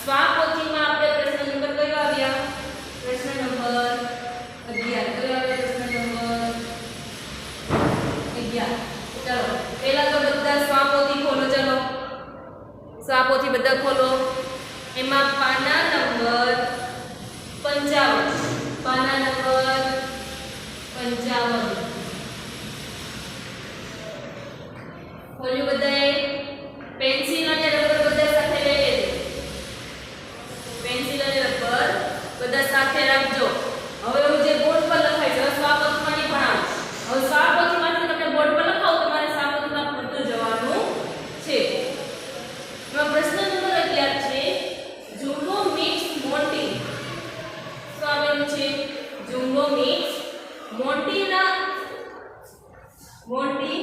સ્વાપોથીમાં આપણે પ્રશ્ન નંબર કયો આવ્યા? પ્રશ્ન નંબર 11. કયો આવ્યો પ્રશ્ન નંબર 11? ચાલો પહેલા તો બધા સ્વાપોથી ખોલો. ચાલો સ્વાપોથી બધા ખોલો. એમાં પાના નંબર 55. પાના નંબર 55 ખોલ્યું બધાએ? પેન્સિલ અને રબર બધા સાથે લઈ લેજો. પેન્સિલ અને રબર બધા સાથે રાખજો. હવે હું જે બોર્ડ પર લખાય છે સ્વાપોથીમાં નહીં ભણાવું. હવે સ્વાપોથીમાંથી તમને બોર્ડ પર લખાવું તમારે સ્વાપોથીમાં પૂરતું જવાનું છે. એમાં પ્રશ્ન નંબર 11 છે જુમ્બો મિક્સ મોન્ટી. શું આવેલું છે? જુમ્બો મિક્સ મોન્ટી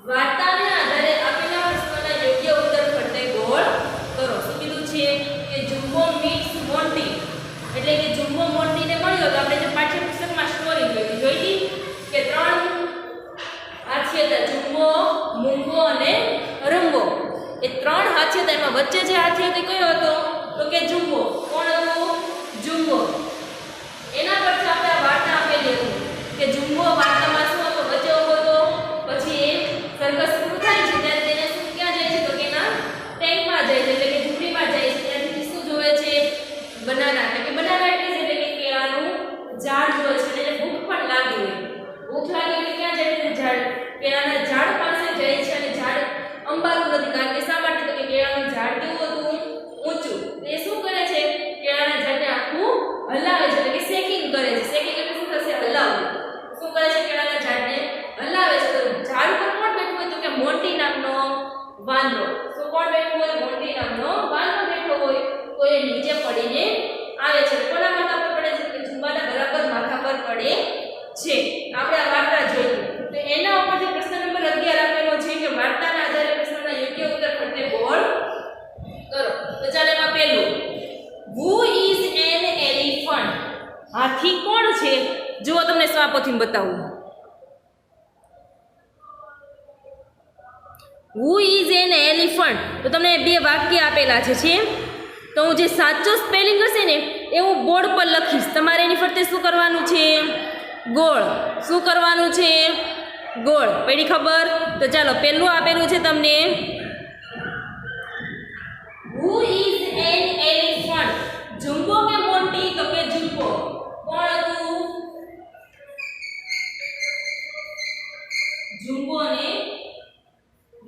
વાર્તાને આધારે આપેલા પ્રશ્નોના યોગ્ય ઉત્તર ફરતે ગોળ કરો. શું કીધું છે કે જુમ્બો મિક્સ મોન્ટી એટલે કે જુમ્બો મોન્ટીને મળ્યો તો આપણે જે પાઠ્યપુસ્તકમાં સ્ટોરી જોઈ હતી કે 3 હાથી હતા, જુમ્બો, મૂંગો અને રંગો. એ 3 હાથી હતા, એમાં વચ્ચે જે હાથી હતો કયો હતો? તો કે જુમ્બો. કોણ હતું? જુમ્બો. એના પરથી આપણે આ વાર્તા આપેલી હતી કે જુમ્બો વાર્તામાં શું હતો? વચ્ચે ઉભો હતો. પછી એ સર્કસ પૂરું થાય છે ત્યારે તેને શું ક્યાં જાય છે? તો કે ના ટેન્કમાં જાય છે, એટલે કે ઝૂંપડીમાં જાય છે. ત્યાંથી શું જોવે છે? બનાના. એટલે કે બનાના ટ્રીઝ એટલે કે કેળાનું ઝાડ જોવે છે. એને ભૂખ પણ લાગી હોય. ભૂખ લાગી એટલે ક્યાં જાય છે? ઝાડ, કેળાના ઝાડ પાસે જાય છે. અને ઝાડ અંબારું નથી, કારણ કે શા માટે? તો કે કેળાનું ઝાડ કેવું હતું? ઊંચું. તો એ શું કરે છે? કેળાના ઝાડને આખું હલાવે છે, એટલે કે શેકિંગ કરે છે. શેકિંગ એટલે શું થશે? હલાવવું. શું કરે છે? કેળાના ઝાડને હલાવે છે. તો ઝાડ પર કોણ બેઠું હોય? તો કે મોન્ટી નામનો વાંદરો. શું કોણ બેઠું હોય? મોન્ટી નામનો વાંદરો બેઠો હોય. તો એ નીચે પડીને આવે છે. કોના માથા પર પડે છે? કે જુમ્બાના બરાબર માથા પર પડે છે. આપણે આ વાર્તા જોઈ. તો એના ઉપરથી પ્રશ્ન નંબર 11 આપેલો છે કે વાર્તાના આધારે પ્રશ્નના યોગ્ય ઉત્તર ફરતે ગોળ કરો. તો ચાલો એમાં પહેલું Who is an elephant? હાથી કોણ છે? જુઓ તમને સ્વાપોથીમાં બતાવું. Who is an elephant? તો તમને 2 વાક્ય આપેલા છે. તો હું જે સાચો સ્પેલિંગ હશે ને એ હું બોર્ડ પર લખીશ. તમારે એની ફરતે શું કરવાનું છે? ગોળ. શું કરવાનું છે? ગોળ. પડી ખબર? તો ચાલો પહેલું આપેલું છે તમને Who is an elephant? જુમ્બો કે મોન્ટી? તો કે જુમ્બો. કોણ હતું? જુમ્બો અને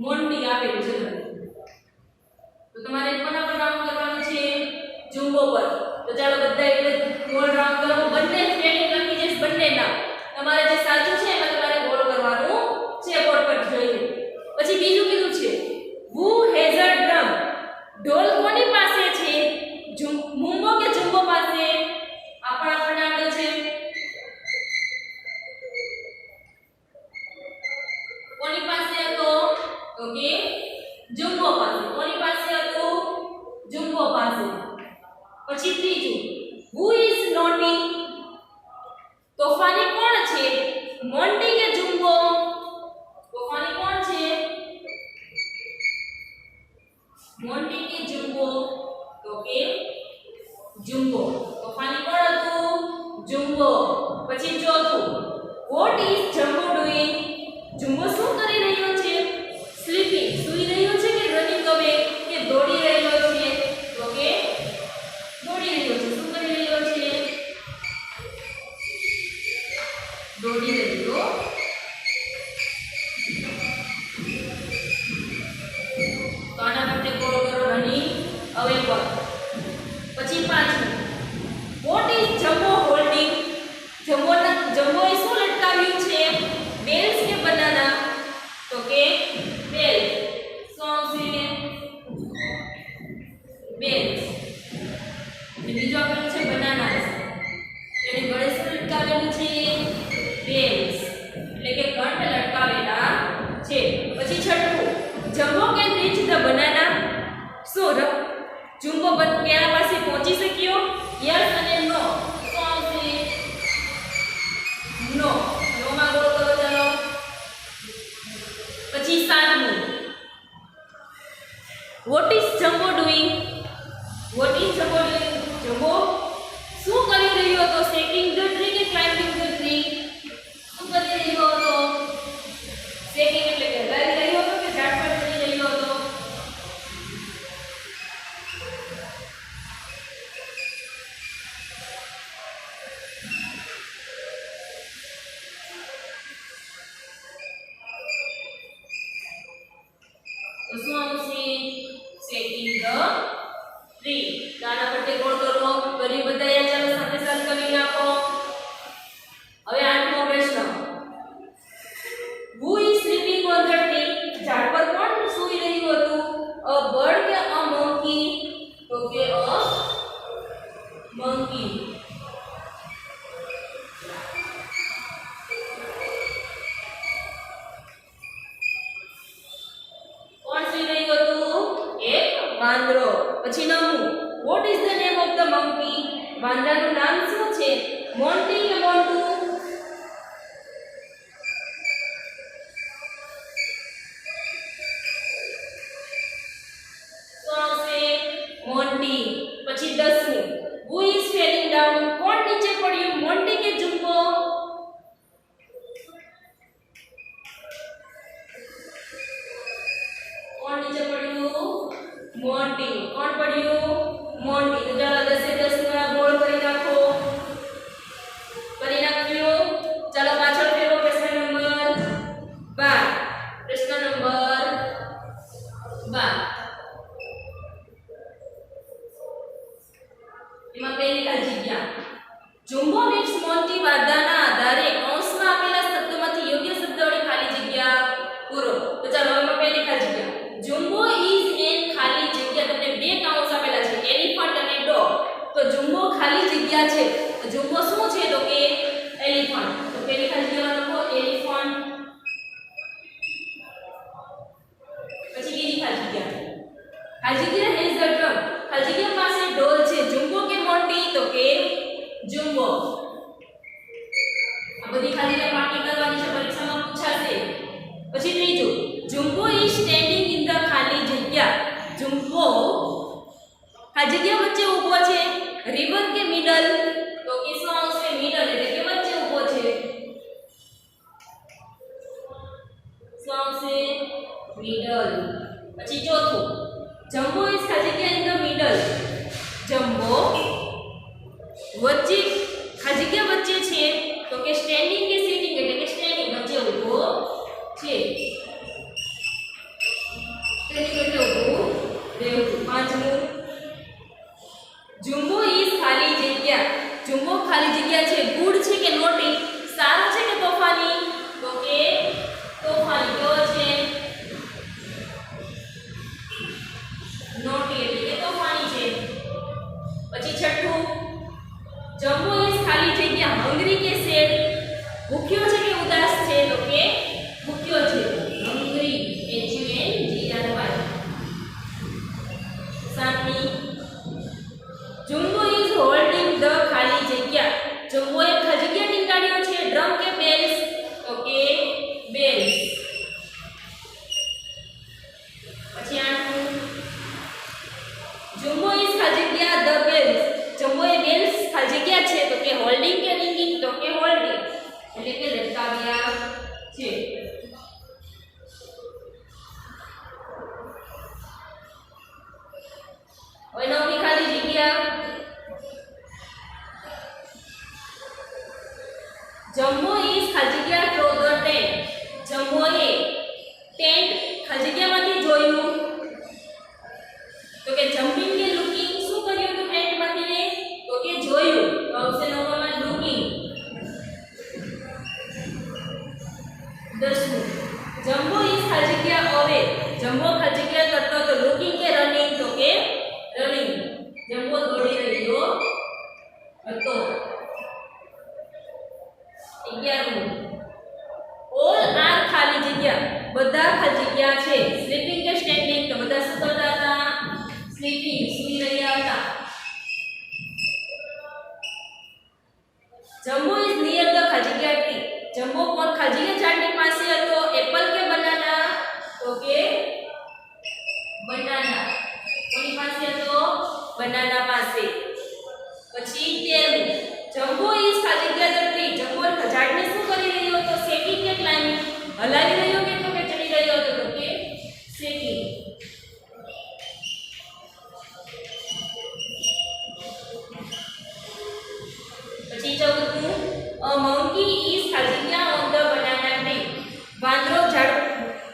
મોન્ટી આપેલું છે. તો તમારે કોના પર રાઉન્ડ કરવાનું છે? જુમ્બો પર. તો ચાલો બધા એટલે ગોળ રાઉન્ડ કરો. બંને સ્પેલિંગ લખી જઈશ, બંને નામ. તમારે જે સાચું છે એમાં તમારે ગોળ કરવાનું છે. બોર્ડ પર જોઈ લો. પછી બીજું કીધું છે Who has a drum? ઢોલ કોની પાસે છે? મૂંગો કે જુમ્બો પાસે? આપણને આવડે છે. કોની પાસે હતો? તો કે જુમ્બો પાસે. કોની પાસે હતો? જુમ્બો પાસે. પછી ત્રીજું Who is naughty? તોફાની કોણ છે? મોન્ટી કે જુમ્બો? તોફાની કોણ છે? મોન્ટી કે જુમ્બો? તો કે જુમ્બો. તોફાની કોણ હતું? જુમ્બો. પછી ચોથું What is Jumbo doing? જુમ્બો શું કરી રહ્યો છે? સ્લીપિંગ. સૂઈ રહ્યો છે કે રનિંગ અવે કે દોડી રહ્યો છે? તો કે દોડી રહ્યો છે. શું કરી રહ્યો છે? દોડી રહ્યો. તો આના માટે ગોળ કરો. રનિંગ અવે પર. પછી પાંચમું What is Jumbo holding? જમ્બોએ શું લટકાવ્યું છે? બેલ્સ કે બનાના? તો કે બેલ્સ. શું આવશે? મંકી. કોણ સુઈ રહ્યું હતું? એક વાંદરો. પછી 9. What is the name of the monkey? વાંદરાનું નામ શું છે? મોન્ટી કે મોન્ટુ? મોન્ટી. પછી 10. Who is falling down? કોણ નીચે પડ્યું? મોન્ટી કે જુમ્બો? કોણ નીચે પડ્યું? મોન્ટી. કોણ પડ્યું? મોન્ટી. તો ચાલો 10 એ 10 માં ગોળ કરી નાખો. કરી નાખ્યો. ચાલો પાછળ ફેરવો. પ્રશ્ન નંબર 12. પ્રશ્ન નંબર 12. એમાં કઈ લીધા જગ્યા? જુમ્બો મીન્સ મોન્ટી વાર્તાના આધારે કૌંસમાં આપેલા શબ્દોમાંથી યોગ્ય શબ્દ વડે ખાલી જગ્યા પૂરો. તો ચાલો એમાં કઈ લીધા જગ્યા? જુમ્બો ઇઝ એન ખાલી જગ્યા. તમને બે કૌંસ આપેલા છે, એલિફન્ટ અને ડોગ. તો જુમ્બો ખાલી જગ્યા છે. તો જુમ્બો શું છે? તો કે એલિફન્ટ. તો પેલી ખાલી જગ્યામાં લખો એલિફન્ટ. પછી બીજી ખાલી જગ્યા. ખાલી જગ્યા હેઝ ધ ડ્રમ. ખાલી જગ્યા પાસે ઢોલ છે. જુમ્બો કે મોન્ટી? તો કે જુમ્બો. આ બધી ખાલી જગ્યા પાકી કરવાની છે, પરીક્ષામાં પૂછાશે. પછી ત્રીજું, જુમ્બો ઇઝ સ્ટેન્ડિંગ ઇન ધ ખાલી જગ્યા. જુમ્બો ખાલી જગ્યા વચ્ચે ઊભો છે. રિવર કે મિડલ? તો કે શું આવશે? મિડલ, એટલે કે વચ્ચે ઊભો છે. શું આવશે? મિડલ. પછી ચોથું, જમ્બો ઇઝ ખાલી જગ્યા ઇન ધ મિડલ. જમ્બો વચ્ચે ખાલી જગ્યા વચ્ચે છે. તો કે સ્ટેન્ડિંગ કે સિટિંગ? એટલે કે સ્ટેન્ડિંગ, વચ્ચે ઊભો છે. તેની વચ્ચે ઊભું રહેવું. પાંચમું, જુમ્બો ઇઝ ખાલી જગ્યા. જુમ્બો ખાલી જગ્યા છે. ગુડ છે કે નોટી? સારો છે કે તોફાની? તો કે તોફાની. કેવો છે? નોટી, એટલે કે તોફાની છે. પછી છઠ્ઠું, જમ્બો ઇઝ ખાલી જગ્યા હંગ્રી કે સેડ? ભૂખ્યો છે કે ઉદાસ છે? તો કે ભૂખ્યો છે. Hungry, HUNGRY. સાતમી, જુમ્બો ઇઝ હોલ્ડિંગ ધ ખાલી જગ્યા. જુમ્બો એ ખાલી જગ્યા ટીંગાડ્યો છે. ડ્રમ કે બેલ્સ? તો કે બેલ્સ. પછી આઠમું, જુમ્બો ઇઝ ખાલી જગ્યા the bells. Jumbo A bells ખાલી જગ્યા છે. તો કે હોલ્ડિંગ કે રિંગિંગ? તો કે હોલ્ડિંગ, એટલે કે લટકાવ્યા છે. હવે નવમી ખાલી જગ્યા. જમ્બો ઇઝ ખાલી જગ્યા throw the tent. Jumbo A tent ખાલી જગ્યામાંથી જોયું. તો કે જમ્પિંગ કે લુકિંગ? શું કર્યું હતું ટેન્ટમાંથી ને? તો કે જોયું. તો આવશે નવમામાં લુકિંગ. 10મું, જમ્બો ઇઝ ખાલી જગ્યા અવે. જમ્બો ખાલી જગ્યા કરતો તો લુકિંગ કે રનિંગ? તો કે રનિંગ. જમ્બો દોડી રહ્યો હતો. 11મું, ઓલ આર ખાલી જગ્યા. બધા ખાલી જગ્યા છે. સ્લીપિંગ કે સ્ટેન્ડિંગ? તો બધા શું કરતા હતા? સ્લીપિંગ, સૂઈ રહ્યા હતા. જમ્બો ઇઝ નિયર ધ ખાલી જગ્યા ટ્રી. જમ્બો કોણ ખાલી જગ્યા ઝાડની પાસે હતો? એપલ કે બનાના? તો કે બનાના. કોની પાસે હતો? બનાના પાસે. પછી 13મું, જમ્બો ઇઝ ખાલી જગ્યા ધ ટ્રી. જમ્બો ઝાડને શું કરી રહ્યો હતો? શેકિંગ કે ક્લાઇમ્બિંગ? હલાવી રહ્યો કે તો કે ચડી રહ્યો હતો? તો કે શેકિંગ. પછી 14મું, અ મંકી ઇઝ ખાલી જગ્યા ઓન ધ બનાના ટ્રી. વાંદરો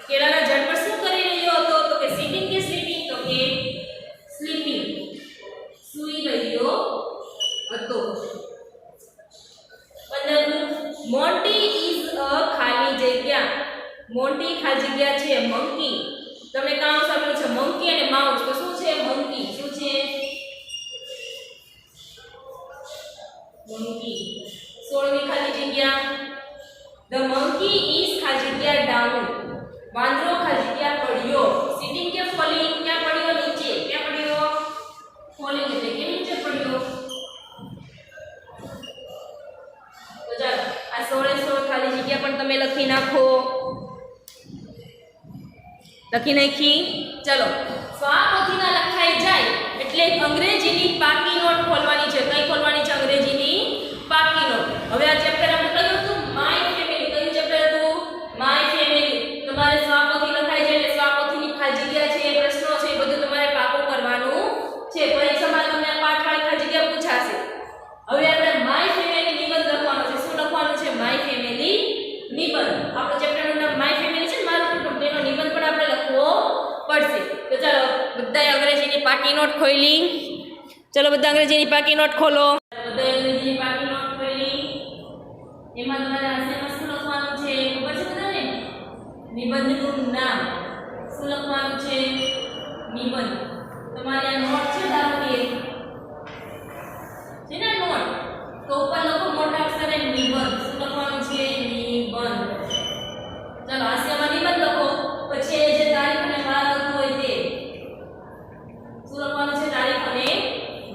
કેળાના ઝાડ પર શું કરી રહ્યો હતો? તો કે સિટિંગ કે સ્લીપિંગ? તો કે સ્લીપિંગ, સૂઈ રહ્યો હતો. 15મું, મોન્ટી ઇઝ અ ખાલી જગ્યા. મોન્ટી ખાલી જગ્યા છે. મંકી, તમને કાઉન્સ આપેલું છે મંકી અને માઉસ. તો શું છે? મંકી. શું છે? monkey 16મી ખાલી જગ્યા the monkey is ખાલી જગ્યા down વાંદરો ખાલી જગ્યા પડ્યો sitting કે falling ક્યાં પડ્યો નીચે ક્યાં પડ્યો falling એટલે કે નીચે પડ્યો તો ચાલો આ 16 ખાલી જગ્યા પણ તમે લખી નાખો લખી નાખી ચલો સ્વાપોથીના લખાઈ જાય એટલે અંગ્રેજીની પાકી નોટ ખોલવાની છે કઈ ખોલવાની છે અંગ્રેજીની પાકી નોટ હવે આ ચેપ્ટર આપણે કહ્યું હતું માય ફેમિલી કયું ચેપ્ટર હતું માય ફેમિલી તમારે સ્વાપોથી લખાઈ જાય એટલે સ્વાપોથીની ખાલી જગ્યા છે પ્રશ્નો છે બધું તમારે પાકું કરવાનું છે પરીક્ષામાં તમને પાઠવાળી ખાલી જગ્યા પૂછાશે હવે આપણે માય ફેમિલી નિબંધ લખવાનો છે શું લખવાનું છે માય ફેમિલી નિબંધ આપણો ચેપ્ટરનું નામ માય ફેમિલી છે મારું કુટુંબ તેનો નિબંધ પણ આપણે લખવો પડશે તો ચાલો બધાએ અંગ્રેજીની પાકી નોટ ખોલી ચલો બધા અંગ્રેજીની પાકી નોટ ખોલો બધા અંગ્રેજીની પાકી નોટ ખોલી એમાં તમારે આશયમાં શું લખવાનું છે ખબર છે બધાને નિબંધનું નામ શું લખવાનું છે નિબંધ તમારે આ નોટ છે ધારો કે છે ને નોટ તો ઉપર લખો મોટા અક્ષરે નિબંધ શું લખવાનું છે નિબંધ ચાલો આશયમાં નિબંધ લખો પછી જે તારીખ અને વાર લખવું હોય તે શું લખવાનું છે તારીખ અને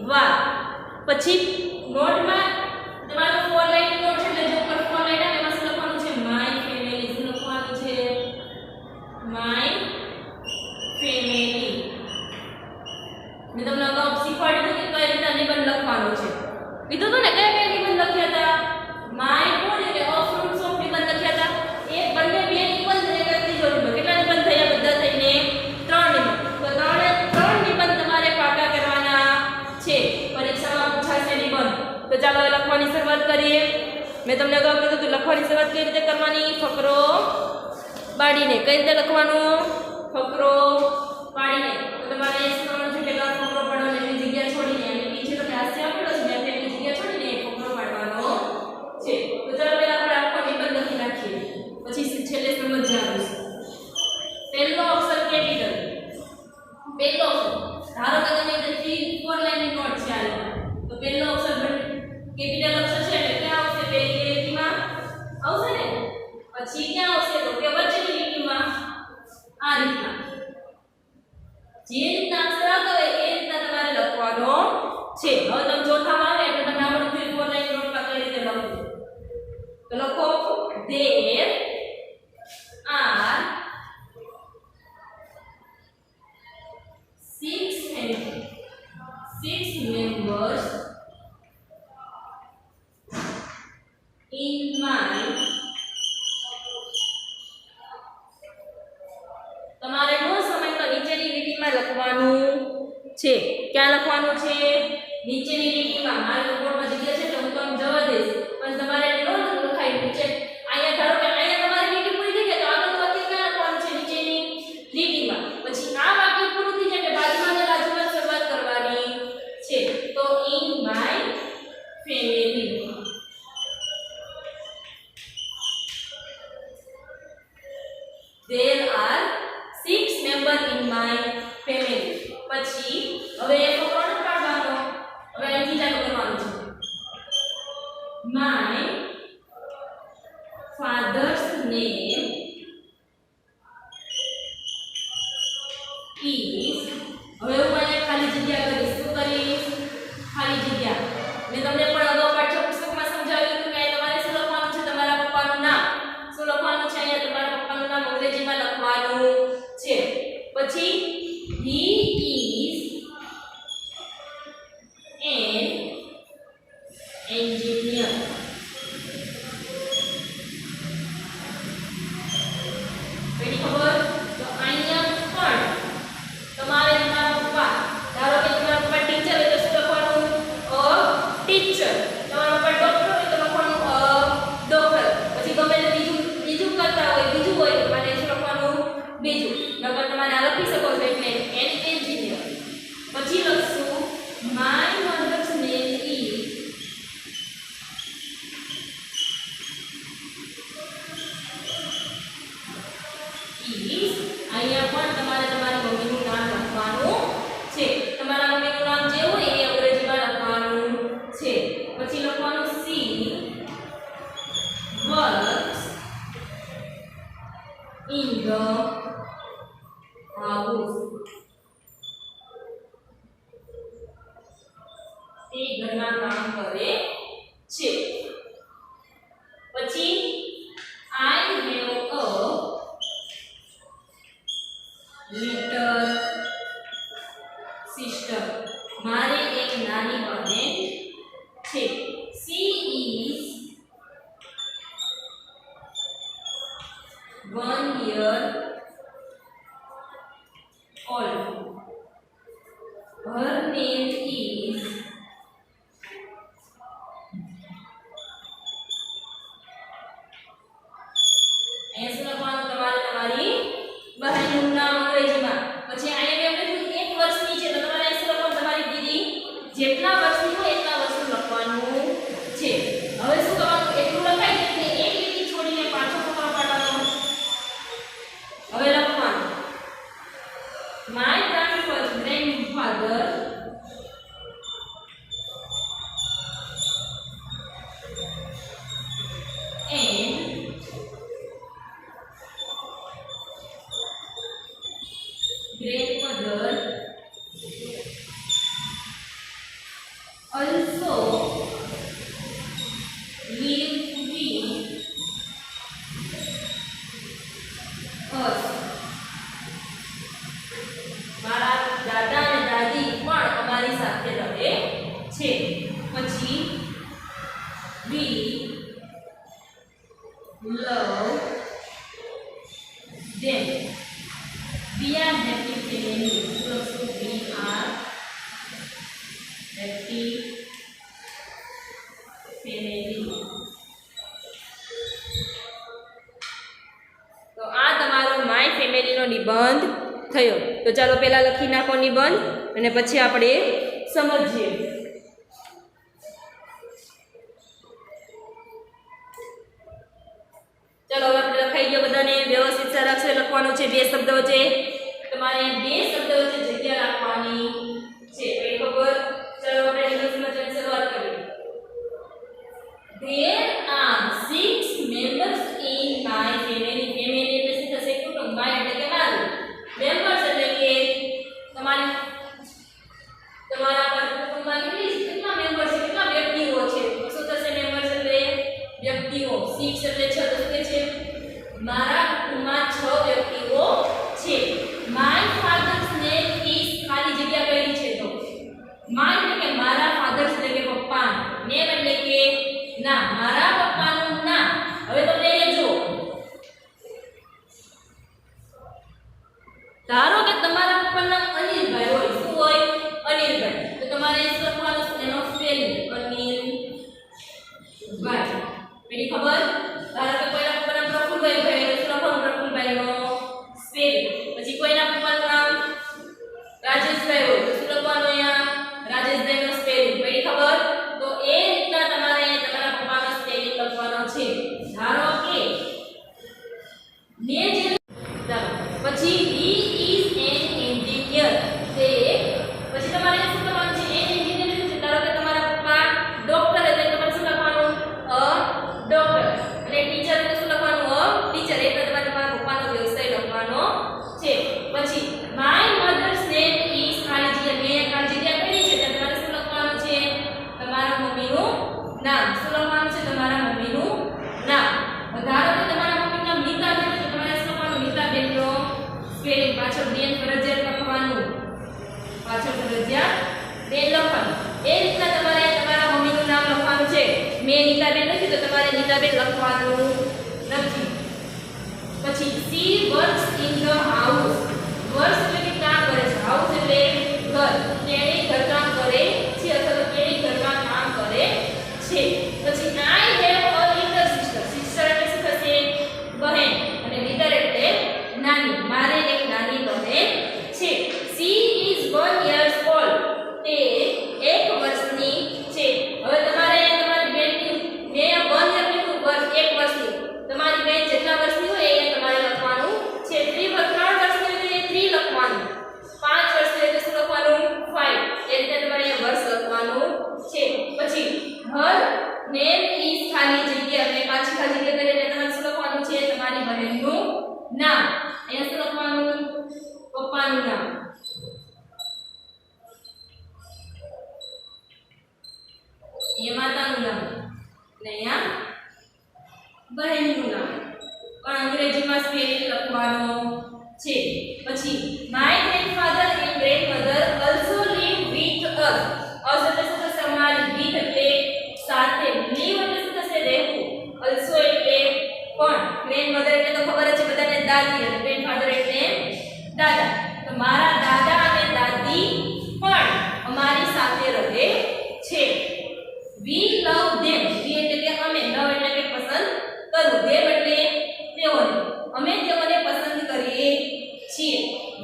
વાર પછી નોટમાં તમારો 4 લાઈન નોટ છે એટલે જે ઉપર 4 લાઈન આવે એમાં શું લખવાનું છે માય ફેમિલી શું લખવાનું છે માય ફેમિલી મેં તમને અગાઉ શીખવાડ્યું હતું કે કઈ રીતે નિબંધ લખવાનો છે કીધું હતું ને કયા કયા નિબંધ લખ્યા હતા માય કોણ એટલે ઓફ ફ્રૂટ્સ ઓફ નિબંધ લખ્યા હતા એક બંને બે નિબંધ એક ત્રીજો નિબંધ કેટલા નિબંધ થયા બધા થઈને 3 નિબંધ તો ત્રણ નિબંધ તમારે પાકા કરવાના છે પરીક્ષામાં પૂછાશે નિબંધ તો ચાલો લખવાની શરૂઆત કરીએ મેં તમને અગાઉ કીધું હતું લખવાની શરૂઆત કઈ રીતે કરવાની ફકરો પાડીને કઈ રીતે લખવાનું ફકરો પાડીને તો તમારે શું કરવાનું છે પહેલા ફકરો પાડવાનો એની જગ્યા છોડીને અને નીચે તમે હાસ્ય આપેલો છે મેં એની જગ્યા છોડીને ફકરો પાડવાનો છે તો ચાલો પહેલા આપણે આખો નિબંધ લખી નાખીએ પછી છેલ્લે સમજવાનું છે પહેલો અક્ષર કેપિટલ પહેલો ધારો કે તમે 3-4 લાઈનની નોટ છે આ તો પહેલો અક્ષર કેપિટલ અક્ષર છે એટલે ક્યાં આવશે પહેલી લીટીમાં આવશે ને પછી ક્યાં આવશે તો કે વચ્ચેની લીટીમાં આ રીતના જે રીતના અક્ષર આવતો હોય એ રીતના તમારે લખવાનો છે હવે તમે ચોથામાં આવે એટલે તમે આવડું 3-4 લાઈન નોટમાં કઈ રીતે લખવું તો લખો there are 6 members in my તમારે નો સમય તો નીચેની લીટીમાં લખવાનું છે ક્યાં લખવાનું છે નીચેની લીટીમાં મારી બોર્ડમાં જગ્યા છે તો હું તમને જવા દઈશ પણ તમારે નો લખાય નીચે અહીંયા ધારો કે અહીંયા તમારી લીટી પૂરી થઈ ગઈ તો આગળ વાક્ય ક્યાં લખવાનું છે નીચેની લીટીમાં પછી આ વાક્ય પૂરું થઈ જાય એટલે બાજુમાં શરૂઆત કરવાની છે તો in my family there are 6 members in my family પછી હવે એક કોણ કાઢવાનો હવે અહીંથી ચાલુ કરવાનું છે my father's name is હવે હું અહીંયા ખાલી જગ્યા કરીશ શું કરીશ ખાલી જગ્યા મેં તમને પણ અગાઉ પાઠ્યપુસ્તકમાં સમજાવ્યું હતું કે તમારે શું લખવાનું છે તમારા પપ્પાનું નામ શું લખવાનું છે અહીંયા તમારા પપ્પાનું નામ અંગ્રેજીમાં લખવાનું છે પછી he is an engineer પેલી ખબર તો અહીંયા પણ તમારે તમારા પપ્પા ધારો કે તમારા પપ્પા ટીચર હોય તો શું લખવાનું અ ટીચર છે. પછી લખવાનું C works in the house. તે ઘરમાં કામ કરે છે. પછી I have a little sister. મારે એક નાની બહેન છે. She is 1 year old. Her name is તમારી બહેનનું નામ અંગ્રેજીમાં. પછી અહીંયા મેં લખ્યું 1 વર્ષની છે તો તમારે શું લખવાનું? તમારી દીદી જેટલા વર્ષની હોય એટલા વર્ષનું લખવાનું છે. હવે શું કરવાનું? એટલું લખાય એટલે એક લીટી છોડીને પાછો કપડા પાડવાનો. હવે લખવાનું my grandfather and grandmother also live with us. મારા દાદા અને દાદી પણ અમારી સાથે રહે છે. પછી we love them. We are happy family. So we are happy family. તો આ તમારો માય ફેમિલીનો નિબંધ થયો. તો ચાલો પહેલા લખી નાખો નિબંધ અને પછી આપણે સમજીએ. ચલો હવે આપણે લખાઈ ગયો બધાને. વ્યવસ્થિત સારા અક્ષરે લખવાનું છે. 2 શબ્દ વચ્ચે તમારે 2 શબ્દ વચ્ચે જગ્યા રાખવાની છે. એ ખબર? ચલો આપણે નિબંધ સમજવાની શરૂઆત કરીએ. There are 6 members in my family. Family એટલે શું થશે? કુટુંબ. my એટલે કે મારું. members એટલે કે તમારા કુટુંબમાં કેટલા મેમ્બર્સ છે, કેટલા વ્યક્તિઓ છે. શું થશે? members એટલે વ્યક્તિઓ. 6 એટલે 6 તો શું છે? મારા કુટુંબમાં 6 વ્યક્તિઓ છે. my father's name is ખાલી જગ્યા કઈ છે? તો my એટલે કે મારા father's એટલે કે પપ્પા. name એટલે કે નામ. મારા પપ્પાનું નામ. હવે તમને એ જો ધારો કે તમારા પપ્પાનું નામ અનિલભાઈ હોય. શું હોય? અનિલભાઈ. તો તમારે શું લખવાનું? એનો સ્પેલિંગ અનિલભાઈ. એની ખબર? ધારો કે કોઈના પપ્પાનું નામ પ્રફુલભાઈ હોય તો શું લખવાનું? પ્રફુલભાઈનો સ્પેલિંગ. પછી કોઈના પપ્પાનું નામ રાજેશભાઈ હોય તો શું લખવાનું? અહીંયા રાજેશભાઈનો સ્પેલિંગ. એની ખબર? તો એ રીતના તમારે તમારા પપ્પાનો સ્પેલિંગ લખવાનો છે. ધારો કે ને જે ચાલો પછી he is an engineer. તે પછી તમારે શું કરવાનું છે? an engineer શું છે? ધારો કે તમારા પપ્પા ડોક્ટર એટલે તમારે શું લખવાનું? A doctor. અને ટીચર એટલે શું લખવાનું? A teacher. એટલે તમારે તમારા પપ્પાનો વ્યવસાય લખવાનો છે. પછી my mother's name is ખાલી જગ્યા. મેં ખાલી જગ્યા કરી છે એટલે તમારે શું લખવાનું છે? તમારા મમ્મીનું નામ. શું લખવાનું છે? તમારા મમ્મીનું નામ. ધારો કે તમારા મમ્મીનું નામ નીતાબેન છે તો તમારે શું લખવાનું? નીતાબેનનો સ્પેલિંગ. પાછળ બેન ફરજિયાત લખવાનું. પાછળ ફરજિયાત બેન લખવાનું. એ રીતના તમારે તમારા મમ્મીનું નામ લખવાનું છે. મેં નીતાબેન લખ્યું તો તમારે નીતાબેન લખવાનું નથી. પછી she works in the house. works એટલે કે કામ કરે છે. house એટલે ઘર. તેણે ઘરકામ કરે છે અથવા તો તેણી ઘરમાં કામ કરે છે. પછી I have a little sister. sister એટલે શું થશે? બહેન. અને little એટલે નાની. મારે એક નાની બહેન છે. she is 1 year old. તે 1 વર્ષની છે. હવે તમારે તમારી બેનની મેં 1 year લીધું, વર્ષ 1 વર્ષની. તમારી બેન જેટલા વર્ષની હોય એ તમારે લખવાનું છે. 3 વર્ષની નેમ ઇઝ ખાલી જગ્યા એટલે પાછી ખાલી જગ્યા કરીએ એટલે તમારે શું લખવાનું છે તમારી બહેનનું નામ અહીંયા શું લખવાનું પપ્પાનું નામ અહીંયા માતાનું નામ અને અહીંયા બહેનનું નામ પણ અંગ્રેજીમાં સ્પેલિંગ લખવાનો છે પછી my grandfather and grandmother also live with us us એટલે શું થશે અમારી વિથ એટલે સાથે લીવ એટલે શું થશે રહેવું ઓલ્સો એટલે પણ ગ્રેન્ડમધર એટલે તો ખબર જ છે બધાને દાદી અને ગ્રેન્ડફાધર એટલે દાદા તો મારા દાદા અને દાદી પણ અમારી સાથે રહે છે વી લવ ધેમ વી એટલે કે અમે લવ એટલે કે પસંદ કરવું ધેમ એટલે તેઓને અમે તેઓને પસંદ કરીએ છીએ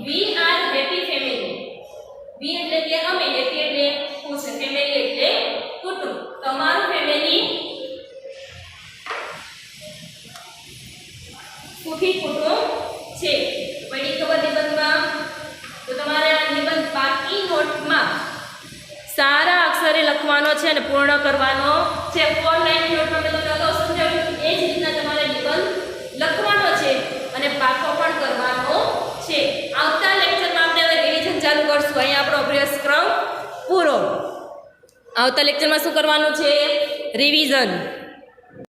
વી આર હેપી ફેમિલી વી એટલે કે અમે હેપી એટલે ખુશ ફેમિલી એટલે કુટુંબ તમારું ફેમિલી સુખી કુટુંબ છે પડી ખબર નિબંધમાં તો તમારે આ નિબંધ બાકી નોટમાં સારા અક્ષરે લખવાનો છે અને પૂર્ણ કરવાનો છે 4 લાઈન નોટમાં મેં તમને અગાઉ સમજાવ્યું એ જ રીતના તમારે નિબંધ લખવાનો છે અને પાકો પણ કરવાનો છે આવતા લેક્ચરમાં આપણે હવે રિવિઝન ચાલુ કરશું અહીંયા આપણો અભ્યાસક્રમ પૂરો આવતા લેક્ચરમાં શું કરવાનું છે રિવિઝન